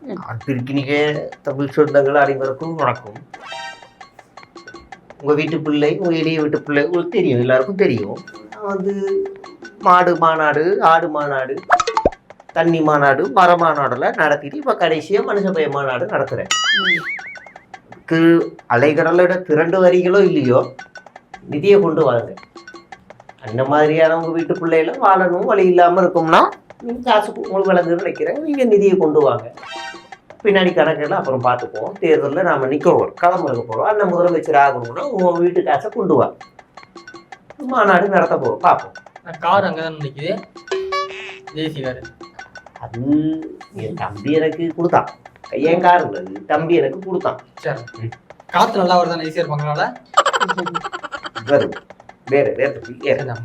திருக்கினிக தமிழ் சொந்தங்கள் அனைவருக்கும் வணக்கம். உங்கள் வீட்டு பிள்ளை, உங்கள் எளிய வீட்டு பிள்ளை உங்களுக்கு தெரியும், எல்லாருக்கும் தெரியும். நான் வந்து மாடு மாநாடு, ஆடு மாநாடு, தண்ணி மாநாடு, மர மாநாடெல்லாம் நடத்திட்டு இப்போ கடைசியாக மனுஷபய மாநாடு நடத்துகிறேன். அலைகடலோட திரண்டு வரிகளோ இல்லையோ நிதியை கொண்டு வாங்க. அந்த மாதிரியான உங்கள் வீட்டு பிள்ளைகளும் வாழணும், வழி இல்லாமல் இருக்கும்னா நீங்கள் காசு உங்களுக்கு வழங்குன்னு நினைக்கிறேன். நீங்கள் நிதியை கொண்டு வாங்க. பின்னாடி கணக்கெல்லாம் அப்புறம் பார்த்துப்போம். தேர்தலில் நாம் நிற்கிறோம், களமிறக்க போகிறோம். அந்த முதலமைச்சர் ஆகணும்னா உங்கள் வீட்டு காசை கொண்டு வா. மாநாடு நடத்த போகிறோம், பார்ப்போம். கார் அங்கே தான் நிற்குது, ஜேசி கார். அது என் தம்பி எனக்கு கொடுத்தான். என் கார் உள்ளது, தம்பி எனக்கு கொடுத்தான். சரி, காற்று நல்லா வருதான் ஈஸியாக இருப்பாங்களால வரும். வேற வேற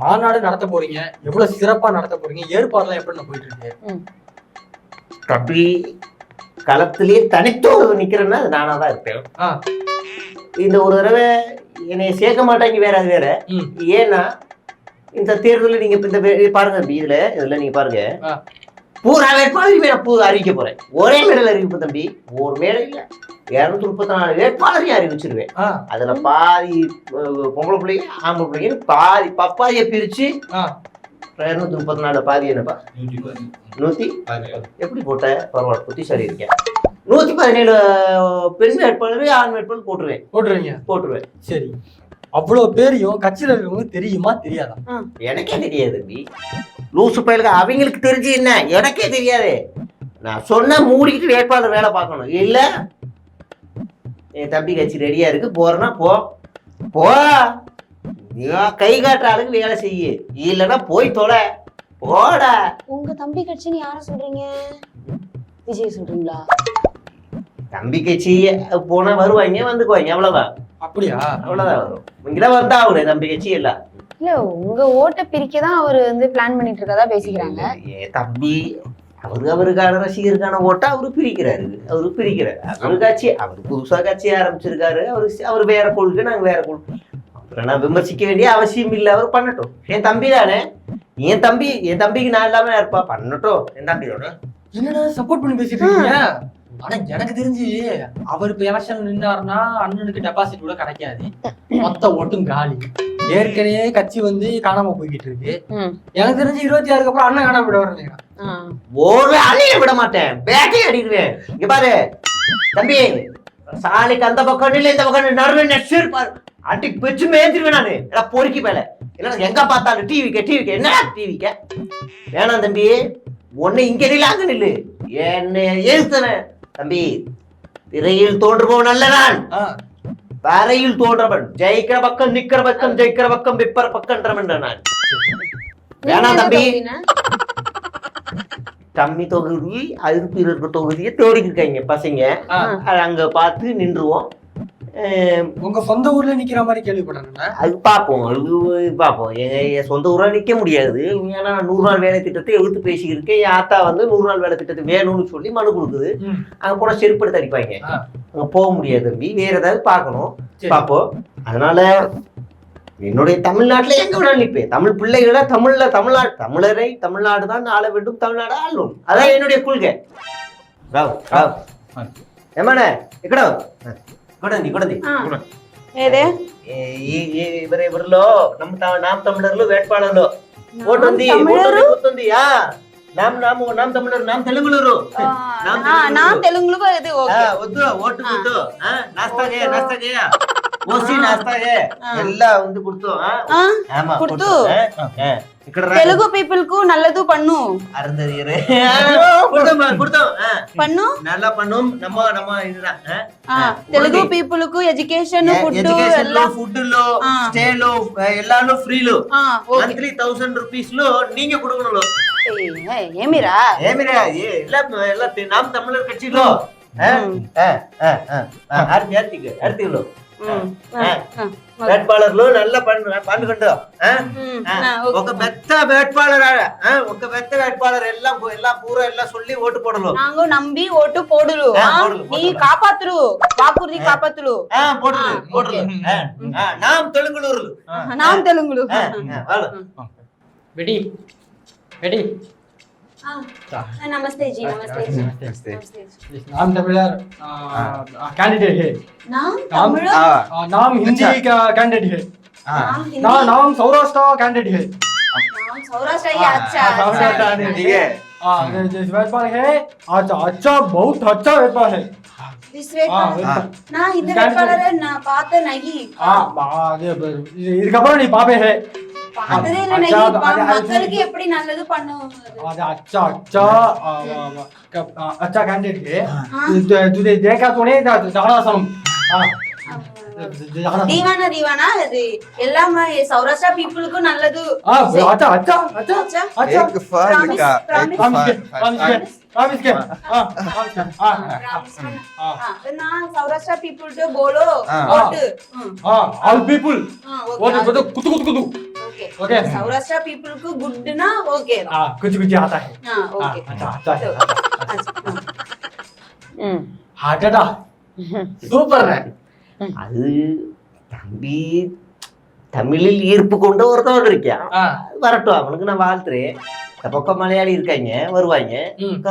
மாநாடு நடத்த போறீங்க, எவ்வளவு சிறப்பா நடத்த போறீங்க, ஏற்பாடுலாம் எப்படி போயிட்டு இருக்கு? தம்பி களத்திலேயே தனித்தோடு நிக்கிறேன்னா அது நானா தான் இருப்பேன். இந்த ஒரு தடவை என்னை சேர்க்க மாட்டாங்க, வேற அது வேற. ஏன்னா இந்த தேர்தலில் நீங்க இந்த பாருங்க தம்பி, இதுல நீங்க பாருங்க, பூரா வேட்பாளர் அறிவிக்க போறேன். ஒரே மேடல் அறிவிப்பு தம்பி, ஒரு மேடல் இல்ல, 234 வேட்பாளரையும் அறிவிச்சிருவேன். அதுல பாதி பொம்பளை பிள்ளைங்க, ஆம்பளை பிள்ளைங்க, பாதி பப்பாதியை பிரிச்சு 234 பாதி என்னப்பா 117 எப்படி போட்ட? பரவாயில்ல, புத்திசாலி இருக்கேன். 117 பெண் வேட்பாளர், ஆண் வேட்பாளர் போட்டுருவேன். சரி, அவ்வளவு பேரையும் கட்சியில இருக்கவங்க தெரியுமா தெரியாதா? எனக்கே தெரியாது தம்பி. லூசு பயலுக்கு அவங்களுக்கு தெரிஞ்சு என்ன, எனக்கே தெரியாது. நான் சொன்ன மூடிக்கிட்டு வேட்பாளர் வேலை பார்க்கணும். இல்ல என் தம்பி கட்சி ரெடியா இருக்கு, போறேன்னா போ, கை காட்டுற ஆளுக்கு வேலை செய்ய, இல்லைன்னா போய் தொலை, போட. உங்க தம்பி கட்சின்னு யார சொல்றீங்க? விஜய் சொல்றீங்களா? தம்பி கட்சி போனா வருவாங்க, வந்துக்குவாங்க, அவ்வளவுதான். அப்படியா? அவ்வளவுதான் வரும். இங்கதான் வந்தா அவரு தம்பி கட்சி எல்லாம். இல்ல, உங்க ஓட்டை பிரிக்கதான் அவரு வந்து பிளான் பண்ணிட்டு இருக்கதா பேசிக்கிறாங்க. ஏன் தம்பி அவருக்கான ரசிகருக்கான ஓட்டை அவரு பிரிக்கிறாரு. அவரு கட்சி, அவர் புதுசா கட்சி ஆரம்பிச்சிருக்காரு. அவரு வேற கொள்கை, நாங்க வேற கொள்கை. அப்புறம் நான் விமர்சிக்க வேண்டிய அவசியம் இல்லை. அவர் பண்ணட்டும். என் தம்பி தானே, என் தம்பிக்கு நான் இல்லாம இருப்பா, பண்ணட்டும். என் தம்பியோட என்னடா சப்போர்ட் பண்ணி பேசிட்டு இருக்கீங்க? ஆனா எனக்கு தெரிஞ்சு அவர் இப்ப எலெக்ஷன் நின்றாருன்னா அண்ணனுக்கு டெபாசிட் கூட கிடைக்காது, மொத்த ஓட்டும் காலி. ஏற்கனவே கட்சி வந்து காணாம போய்கிட்டு இருக்கு. எனக்கு தெரிஞ்சு 26க்கு அப்புறம் அண்ணன் காணாம விடுவாரு. ஒரு அழிய விட மாட்டேன், பேட்டையை அடிக்குவேன். இங்க பாரு தம்பி, சாலைக்கு அந்த பக்கம் இல்ல, இந்த பக்கம் நடுவே நெச்சிருப்பாரு, அடி பெச்சு மேய்ஞ்சிருவேன் நானு. எல்லாம் பொறுக்கி மேல என்ன எங்க பார்த்தாலும் டிவிக்க என்ன டிவிக்க வேணாம் தம்பி. ஒன்னு இங்க நில்லாங்க நில்லு, என்ன எழுத்தவன் தம்பி. திரையில் தோன்றுபவன் அல்ல நான், வரையில் தோன்றவன். ஜெயிக்கிற பக்கம் நிக்கிற பக்கம், ஜெயிக்கிற பக்கம் விப்பற பக்கம்ன்றவன் நான். வேணாம் தம்பி. கம்மி தொகுதி, அதுக்கு இருக்கிற தொகுதியை தேடிக்கிருக்காங்க பசங்க, அங்க பார்த்து நின்றுவோம். உங்க சொந்த ஊர்ல நிக்கிற மாதிரி கேள்விப்பட்டேன். அது பார்ப்போம். என் சொந்த ஊரா நிக்க முடியாது. ஏன்னா 100 நாள் வேலை திட்டத்தை எழுத்து பேசிக்கிருக்கேன். என் ஆத்தா வந்து 100 நாள் வேலை திட்டத்தை வேணும்னு சொல்லி மனு கொடுக்குது. அங்க போனா செருப்படுத்த அடிப்பாங்க, அங்க போக முடியாது தம்பி. வேற ஏதாவது பார்க்கணும், பார்ப்போம். அதனால என்னுடைய தமிழ்நாட்டுல எங்க வேணாலும் நிற்பேன். தமிழ் பிள்ளைகளை தமிழரை தமிழ்நாடு தான் ஆள வேண்டும், தமிழ்நாடு ஆளும். அதான் என்னுடைய கொள்கை. ஏமாண்ணே ఇక్కడ కొడండి ఎవరెవరిలో నామ తమిళర్లు వేట్పాళర్లు ఓటుంది గుర్తుంది. నామ తమిళరు, నామ తెలుగులరు, వద్దు ఓటు వద్దు. నాస్తాగే ఓసి నాస్తాగే ಎಲ್ಲ ಒಂದು ಕೊಡ್ತು. ஆமா கொடுத்து தெலுங்கு பீப்பிள்க்கு நல்லது பண்ணு அருந்ததியரே கொடுத்தோம் பண்ணு, நல்லா பண்ணும். நம்ம இதுதான் தெலுங்கு பீப்பிள்க்கு எஜுகேஷன், ఫుడ్లో స్టేలో எல்லாமே ஃப்ரீలో మంత్లీ 1000 రూపీస్లో நீங்க கொடுக்கணும். ஏமிரா எல்லாம் நாம் தமிழர் கட்சியிலோ ஆர்த்திகளோ వేட்பாளర్లు నల్ల పండుగ ఒక పెద్ద వేட்பாளர் எல்லாம் பூரா எல்லாம் சொல்லி ஓட்டு போடணும். நாங்க நம்பி ஓட்டு போடுறோ. நீ காப்பாத்துரு, வாக்குறுதி காப்பாத்துரு. போடுறது நாம் தெலுங்குலூர் வெடி வெடி नमस्ते जी नमस्ते जी नमस्ते। नमस्ते जी नाम तमिलर कैंडिडेट है, नाम नाम तमिल नाम हिंदी का कैंडिडेट है, नाम हिंदी नाम सौराष्ट्र कैंडिडेट है। नाम सौराष्ट्र ही अच्छा सौराष्ट्र अच्छा कैंडिडेट ठीक है। वेटपाल है। अच्छा अच्छा बहुत अच्छा वेटपाल है। विश्वेट वेटपाल। ना இந்த வேட்பாளரை நான் பார்த்த நகி இதுக்கப்புறம் நீ பாப்பே है। பார்த்ததே இல்ல நகி மக்களுக்கு எப்படி நல்லது பண்ணுவாங்க अच्छा अच्छा अच्छा कैंडिडेट है। तुझे देखा तूने ज्यादा सम दीवाना दीवाना இது எல்லாமே சௌராஷ்டிரா பீப்புளுக்கு நல்லது अच्छा अच्छा अच्छा अच्छा अच्छा एक फल का प्रॉमिस के நான் சௌராஷ்டிரா பீப்புள் டு போலோ ஓட்டு ऑल पीपल ஓகே कुछ कुछ कुछ ओके ओके सौराष्ट्र पीपल को गुड ना ओके कुछ कुछ आता है। हाँ ओके अच्छा अच्छा हम्म हाटडा சூப்பர் அது தம்பி தமிழில் ஈர்ப்பு கொண்ட ஒருத்தவன் இருக்கான். வரட்டும், அவனுக்கு நான் வாழ்த்துறேன். இந்த பக்கம் மலையாளி இருக்காங்க வருவாங்க,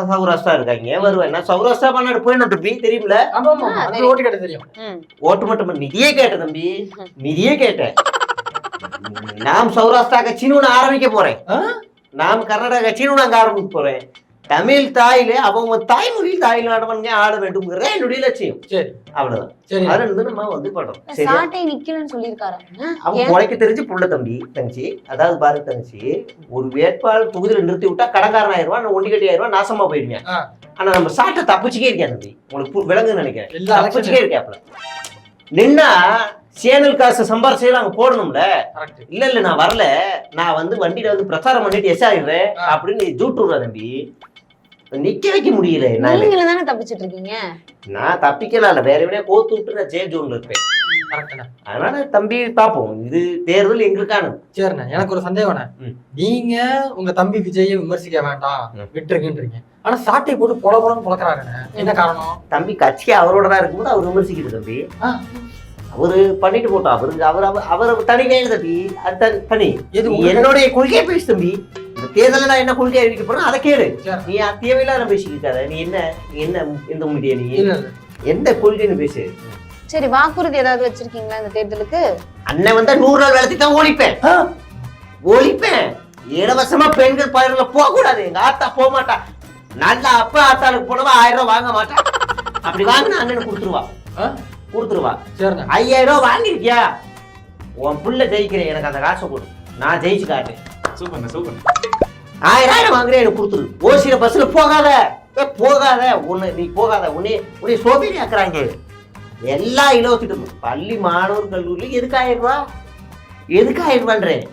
சௌராஷ்டிரா இருக்காங்க வருவாங்க. நான் சௌராஷ்டிரா மாநாடு போயிடணும் தம்பி, தெரியுமில? ஆமா ஆமா அது ஓட்டு கேட்ட தெரியும். ஓட்டு மட்டும் நிதியே கேட்டேன் தம்பி, நிதியே கேட்டேன். நாம் சௌராஷ்டிரா கட்சின்னு ஒண்ணு ஆரம்பிக்க போறேன். நாம் கர்நாடகா கட்சின்னு ஒண்ணு அங்க ஆரம்பிக்க போறேன். தமிழ் தாயில அவங்க தாய்மொழியில் தாயில் ஆடவங்க ஆட வேண்டும்ங்கிற என்னுடைய லட்சியம். சரி அவ்வளவுதான். சரி அது வந்து நம்ம வந்து பண்றோம். சரியா? சாட்டை நிக்கலன்னு சொல்லிருக்காரு அவங்க உழைக்க தெரிஞ்சு புள்ள தம்பி தங்கச்சி. அதாவது பாரு தங்கச்சி, ஒரு வேட்பாளர் தொகுதியில நிறுத்தி விட்டா கடங்காரன் ஆயிடுவான், ஒண்டிகட்டி ஆயிடுவான், நாசமா போயிடுவேன். ஆனா நம்ம சாட்டை தப்பிச்சுக்கே இருக்கேன் தம்பி, உங்களுக்கு விளங்குன்னு நினைக்கிறேன். தப்பிச்சுக்கே இருக்கேன். நின்னா சேனல் காசு சம்பாரிச்சு அங்க போடணும்ல. இல்ல இல்ல நான் வரல, நான் வந்து வண்டியில வந்து பிரச்சாரம் பண்ணிட்டு எஸ் ஆயிடுறேன் அப்படின்னு ஜூட்டு விடுற தம்பி. நிக்க வைக்க முடியல. நீங்க தானே தப்பிச்சிட்டு இருக்கீங்க. நான் தப்பிக்கலாம் இல்ல, வேற எவனையா கோத்து விட்டு நான் சேஞ்ச் ஒன்று இருப்பேன். அதனால தம்பி பாப்போம், இது தேர்தல் எங்களுக்கானது. சரிண்ணா, எனக்கு ஒரு சந்தேகம்ண்ணா. நீங்க உங்க தம்பி விஜயை விமர்சிக்க வேண்டாம் விட்டுருங்கன்றீங்க, ஆனா சாட்டை போட்டு பொல பொலன்னு பொழக்கிறாருண்ணே, என்ன காரணம்? தம்பி கட்சி அவரோட தான் இருக்கும்போது அவர் விமர்சிக்கிறது தம்பி. அவரு பண்ணிட்டு போட்டோம், அவருக்கு அவர் தனி கையில் தம்பி. அது தனி. என்னுடைய கொள்கையை பேசு தம்பி. இந்த தேர்தல நான் என்ன கொள்கை அறிவிக்க போறேன் அதை கேளு. நீ தேவையில்லாத பேசிக்கிட்டாத. நீ என்ன எந்த முடிய நீ எந்த கொள்கைன்னு பேசு. சரி, வாக்குறுதி ஏதாவது வச்சிருக்கீங்களா இந்த தேர்தலுக்கு? அண்ணன் வந்தா 100 நாள் வேலைக்கு தான் ஒழிப்பேன். இலவசமா பெண்கள் பயிர்ல போக கூடாது. எங்க ஆத்தா போக மாட்டா. நல்ல அப்பா ஆத்தாளுக்கு போனவா 1000 ரூபாய் வாங்க மாட்டா. அப்படி வாங்கினா அண்ணனுக்கு கொடுத்துருவா. 5000 ரூபாய் வாங்கிருக்கியா, உன் புள்ள ஜெயிக்கிறேன், எனக்கு அந்த காசை கொடு, நான் ஜெயிச்சு காட்டேன். Super super. 1000 வாங்குறேன், எனக்கு கொடுத்துரு. ஓசில பஸ்ல போகாத உன்னை நீ போகாத, உன்னை சோதனை ஆக்குறாங்க. எல்லா இலவசத்துக்கும் பள்ளி மாணவர் கல்லூரி எதுக்கு 1000 ரூபாய்? எதுக்கு 1000 ரூபான்றேன்?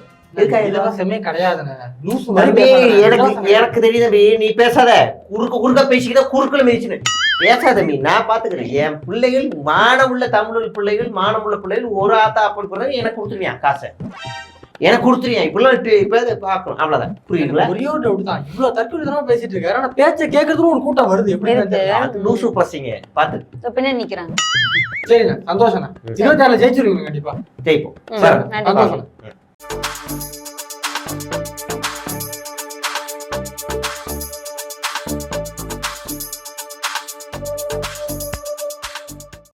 எனக்கு தெரியுது. நீ பேசாத, குறுக்க பேசிக்கிட்ட குறுக்குல மிதிச்சுன்னு பேசாத. நான் பாத்துக்கிறேன். என் பிள்ளைகள் மானமுள்ள தமிழ் பிள்ளைகள், மானமுள்ள பிள்ளைகள் ஒரு ஆத்தா அப்படி பண்ணி எனக்கு கொடுத்துருவியான் காசை, எனக்கு கொடுத்துருவியான். இப்பெல்லாம் இப்ப பாக்கணும். அவ்வளவுதான். புரியுதுங்களா? ஒரே ஒரு டவுட் தான், இவ்வளவு தற்கொலை பேசிட்டு இருக்காரு, ஆனா பேச்ச கேட்கறதுக்கு ஒரு கூட்டம் வருது. எப்படி லூசு பசங்க பாத்து பின்ன நிக்கிறாங்க. சரிண்ணா, சந்தோஷம். 26 ஜெயிச்சிருக்கீங்க கண்டிப்பா. ஜெயிப்போம். சந்தோஷம்.